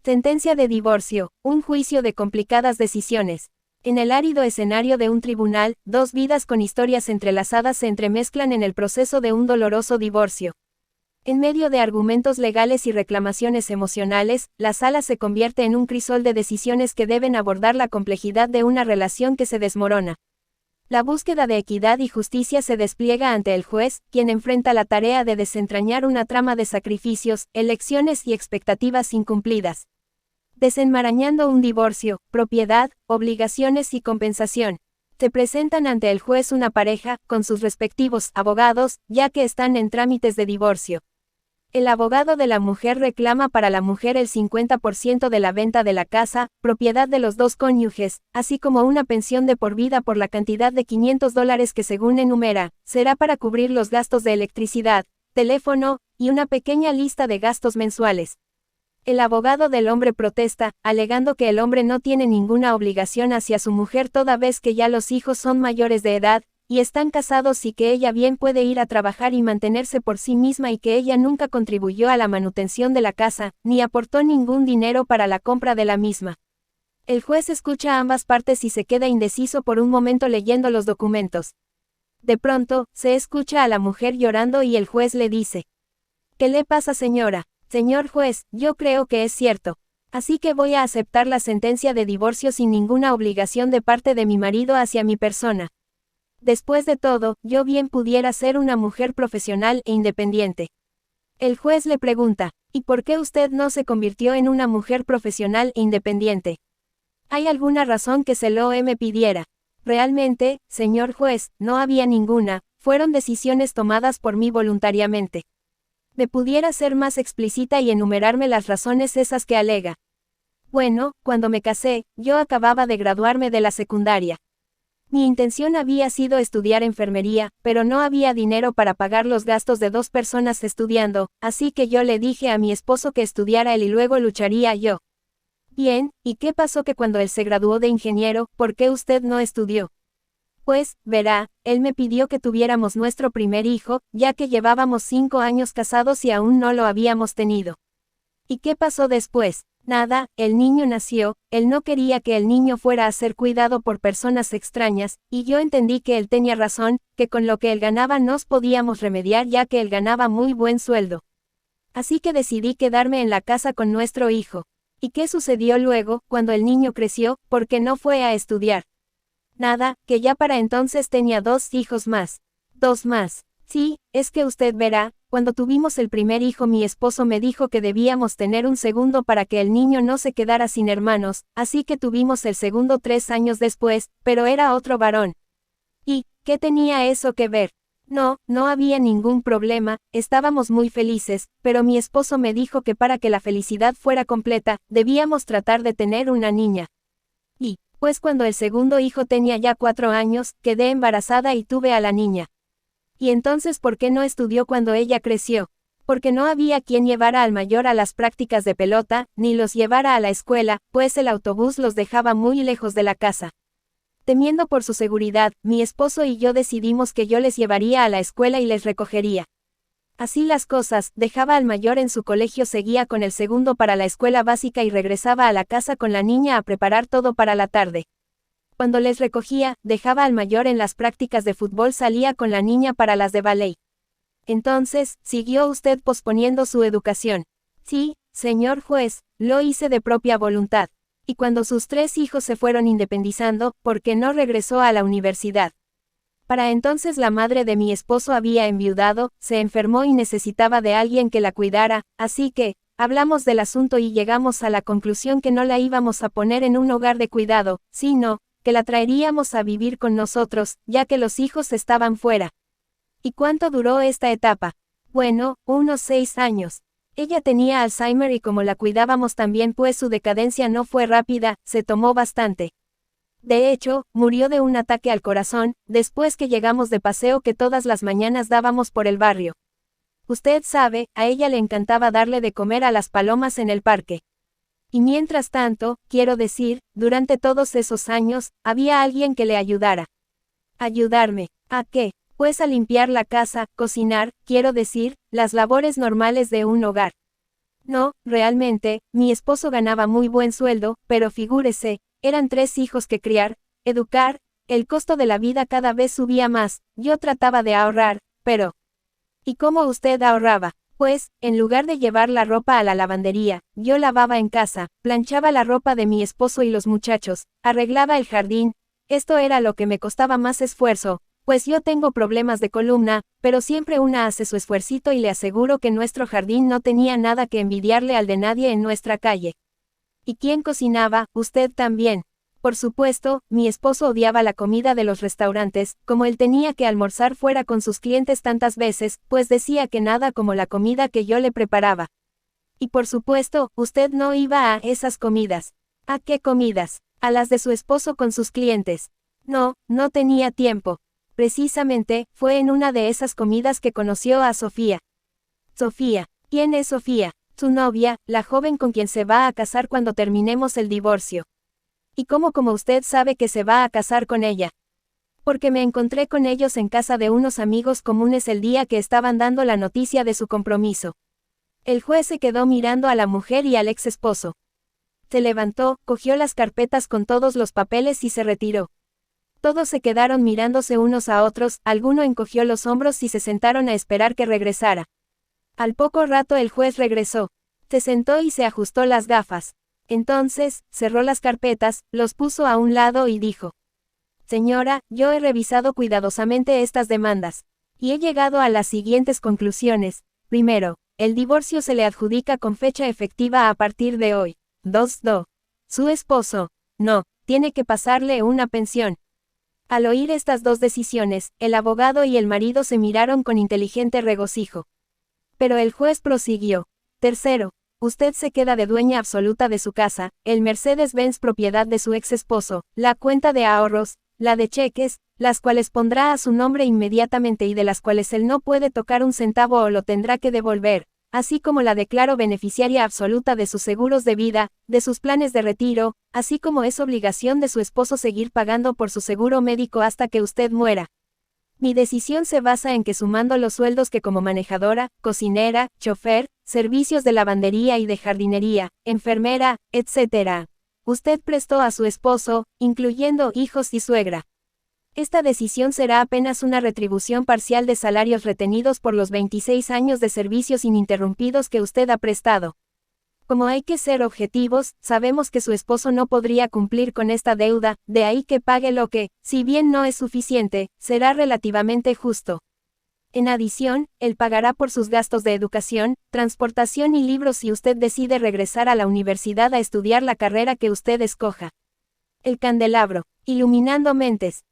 Sentencia de divorcio, un juicio de complicadas decisiones. En el árido escenario de un tribunal, dos vidas con historias entrelazadas se entremezclan en el proceso de un doloroso divorcio. En medio de argumentos legales y reclamaciones emocionales, la sala se convierte en un crisol de decisiones que deben abordar la complejidad de una relación que se desmorona. La búsqueda de equidad y justicia se despliega ante el juez, quien enfrenta la tarea de desentrañar una trama de sacrificios, elecciones y expectativas incumplidas. Desenmarañando un divorcio, propiedad, obligaciones y compensación. Se presentan ante el juez una pareja, con sus respectivos abogados, ya que están en trámites de divorcio. El abogado de la mujer reclama para la mujer el 50% de la venta de la casa, propiedad de los dos cónyuges, así como una pensión de por vida por la cantidad de $500 que según enumera, será para cubrir los gastos de electricidad, teléfono, y una pequeña lista de gastos mensuales. El abogado del hombre protesta, alegando que el hombre no tiene ninguna obligación hacia su mujer toda vez que ya los hijos son mayores de edad, y están casados y que ella bien puede ir a trabajar y mantenerse por sí misma y que ella nunca contribuyó a la manutención de la casa, ni aportó ningún dinero para la compra de la misma. El juez escucha a ambas partes y se queda indeciso por un momento leyendo los documentos. De pronto, se escucha a la mujer llorando y el juez le dice: ¿Qué le pasa, señora? Señor juez, yo creo que es cierto. Así que voy a aceptar la sentencia de divorcio sin ninguna obligación de parte de mi marido hacia mi persona. Después de todo, yo bien pudiera ser una mujer profesional e independiente. El juez le pregunta: ¿y por qué usted no se convirtió en una mujer profesional e independiente? ¿Hay alguna razón que se lo me pidiera? Realmente, señor juez, no había ninguna, fueron decisiones tomadas por mí voluntariamente. ¿Me pudiera ser más explícita y enumerarme las razones esas que alega? Bueno, cuando me casé, yo acababa de graduarme de la secundaria. Mi intención había sido estudiar enfermería, pero no había dinero para pagar los gastos de dos personas estudiando, así que yo le dije a mi esposo que estudiara él y luego lucharía yo. Bien, ¿y qué pasó que cuando él se graduó de ingeniero, por qué usted no estudió? Pues, verá, él me pidió que tuviéramos nuestro primer hijo, ya que llevábamos 5 años casados y aún no lo habíamos tenido. ¿Y qué pasó después? Nada, el niño nació, él no quería que el niño fuera a ser cuidado por personas extrañas, y yo entendí que él tenía razón, que con lo que él ganaba nos podíamos remediar ya que él ganaba muy buen sueldo. Así que decidí quedarme en la casa con nuestro hijo. ¿Y qué sucedió luego, cuando el niño creció, porque no fue a estudiar? Nada, que ya para entonces tenía 2 hijos más. 2 más. Sí, es que usted verá, cuando tuvimos el primer hijo mi esposo me dijo que debíamos tener un segundo para que el niño no se quedara sin hermanos, así que tuvimos el segundo 3 años después, pero era otro varón. ¿Y qué tenía eso que ver? No, no había ningún problema, estábamos muy felices, pero mi esposo me dijo que para que la felicidad fuera completa, debíamos tratar de tener una niña. Y, pues cuando el segundo hijo tenía ya 4 años, quedé embarazada y tuve a la niña. ¿Y entonces por qué no estudió cuando ella creció? Porque no había quien llevara al mayor a las prácticas de pelota, ni los llevara a la escuela, pues el autobús los dejaba muy lejos de la casa. Temiendo por su seguridad, mi esposo y yo decidimos que yo les llevaría a la escuela y les recogería. Así las cosas, dejaba al mayor en su colegio, seguía con el segundo para la escuela básica y regresaba a la casa con la niña a preparar todo para la tarde. Cuando les recogía, dejaba al mayor en las prácticas de fútbol, salía con la niña para las de ballet. Entonces, ¿siguió usted posponiendo su educación? Sí, señor juez, lo hice de propia voluntad. Y cuando sus 3 hijos se fueron independizando, ¿por qué no regresó a la universidad? Para entonces la madre de mi esposo había enviudado, se enfermó y necesitaba de alguien que la cuidara, así que, hablamos del asunto y llegamos a la conclusión que no la íbamos a poner en un hogar de cuidado, sino, que la traeríamos a vivir con nosotros, ya que los hijos estaban fuera. ¿Y cuánto duró esta etapa? Bueno, unos 6 años. Ella tenía Alzheimer y como la cuidábamos también pues su decadencia no fue rápida, se tomó bastante. De hecho, murió de un ataque al corazón, después que llegamos de paseo que todas las mañanas dábamos por el barrio. Usted sabe, a ella le encantaba darle de comer a las palomas en el parque. Y mientras tanto, quiero decir, durante todos esos años, había alguien que le ayudara. ¿Ayudarme? ¿A qué? Pues a limpiar la casa, cocinar, quiero decir, las labores normales de un hogar. No, realmente, mi esposo ganaba muy buen sueldo, pero figúrese, eran 3 hijos que criar, educar, el costo de la vida cada vez subía más, yo trataba de ahorrar, pero... ¿Y cómo usted ahorraba? Pues, en lugar de llevar la ropa a la lavandería, yo lavaba en casa, planchaba la ropa de mi esposo y los muchachos, arreglaba el jardín. Esto era lo que me costaba más esfuerzo, pues yo tengo problemas de columna, pero siempre una hace su esfuercito y le aseguro que nuestro jardín no tenía nada que envidiarle al de nadie en nuestra calle. ¿Y quién cocinaba? Usted también. Por supuesto, mi esposo odiaba la comida de los restaurantes, como él tenía que almorzar fuera con sus clientes tantas veces, pues decía que nada como la comida que yo le preparaba. Y por supuesto, usted no iba a esas comidas. ¿A qué comidas? A las de su esposo con sus clientes. No, no tenía tiempo. Precisamente, fue en una de esas comidas que conoció a Sofía. Sofía. ¿Quién es Sofía? Su novia, la joven con quien se va a casar cuando terminemos el divorcio. ¿Y cómo como usted sabe que se va a casar con ella? Porque me encontré con ellos en casa de unos amigos comunes el día que estaban dando la noticia de su compromiso. El juez se quedó mirando a la mujer y al ex esposo. Se levantó, cogió las carpetas con todos los papeles y se retiró. Todos se quedaron mirándose unos a otros, alguno encogió los hombros y se sentaron a esperar que regresara. Al poco rato el juez regresó. Se sentó y se ajustó las gafas. Entonces, cerró las carpetas, los puso a un lado y dijo: Señora, yo he revisado cuidadosamente estas demandas. Y he llegado a las siguientes conclusiones. Primero, el divorcio se le adjudica con fecha efectiva a partir de hoy. 2. Su esposo, no, tiene que pasarle una pensión. Al oír estas 2 decisiones, el abogado y el marido se miraron con inteligente regocijo. Pero el juez prosiguió. Tercero, usted se queda de dueña absoluta de su casa, el Mercedes-Benz propiedad de su ex esposo, la cuenta de ahorros, la de cheques, las cuales pondrá a su nombre inmediatamente y de las cuales él no puede tocar un centavo o lo tendrá que devolver, así como la declaro beneficiaria absoluta de sus seguros de vida, de sus planes de retiro, así como es obligación de su esposo seguir pagando por su seguro médico hasta que usted muera. Mi decisión se basa en que sumando los sueldos que como manejadora, cocinera, chofer, servicios de lavandería y de jardinería, enfermera, etc., usted prestó a su esposo, incluyendo hijos y suegra. Esta decisión será apenas una retribución parcial de salarios retenidos por los 26 años de servicios ininterrumpidos que usted ha prestado. Como hay que ser objetivos, sabemos que su esposo no podría cumplir con esta deuda, de ahí que pague lo que, si bien no es suficiente, será relativamente justo. En adición, él pagará por sus gastos de educación, transportación y libros si usted decide regresar a la universidad a estudiar la carrera que usted escoja. El candelabro, iluminando mentes.